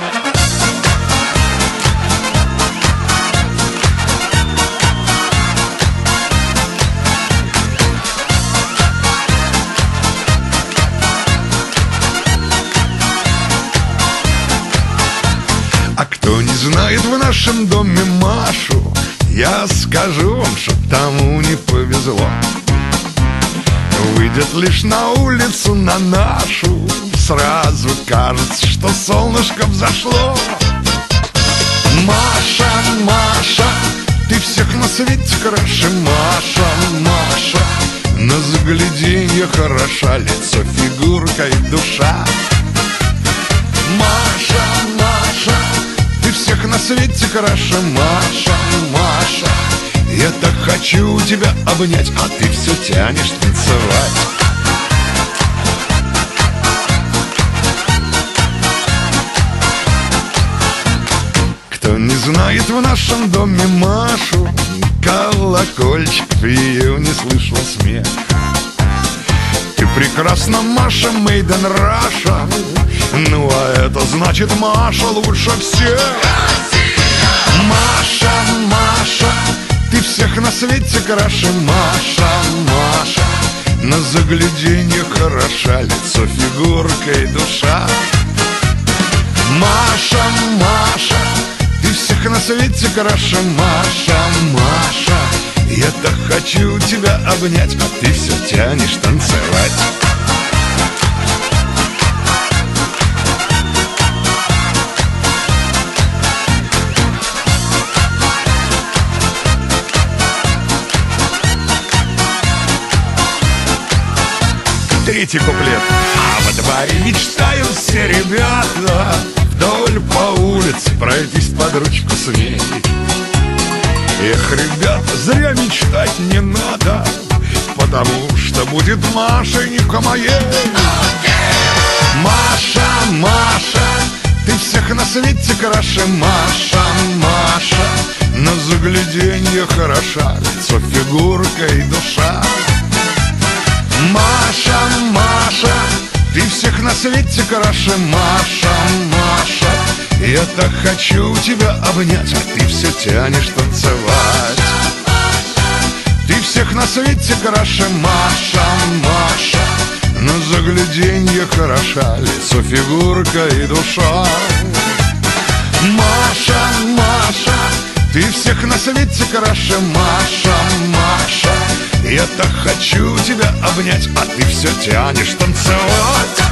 А кто не знает в нашем доме Машу, я скажу вам, что тому не повезло. Выйдет лишь на улицу на нашу, сразу кажется, что солнышко взошло. Маша, Маша, ты всех на свете краше. Маша, Маша, на загляденье хороша, лицо, фигурка и душа. Маша, Маша, ты всех на свете краше. Маша, Маша, я так хочу тебя обнять, а ты все тянешь танцевать. Кто не знает в нашем доме Машу, колокольчик ее не слышал смех. Ты прекрасна, Маша, made in Russia. Ну а это значит, Маша лучше всех. Маша, Маша, ты всех на свете краше. Маша, Маша, на загляденье хороша, лицо, фигурка и душа. Маша, Маша, ты всех на свете краше. Маша, Маша, я так хочу тебя обнять, а ты все тянешь танцевать. Третий куплет. А во дворе мечтают все ребята вдоль по улице пройтись под ручку с ней. Эх, ребята, зря мечтать не надо, потому что будет Машенька моей. Маша, Маша, ты всех на свете краше. Маша, Маша, на загляденье хороша, лицо, фигурка и душа. Маша, Маша, ты всех на свете краше. Маша, Маша, я так хочу тебя обнять, а ты все тянешь танцевать. Ты всех на свете краше. Маша, Маша, на загляденье хороша, лицо, фигурка и душа. Маша, Маша, ты всех на свете краше. Маша, Маша, я так хочу тебя обнять, а ты все тянешь танцевать.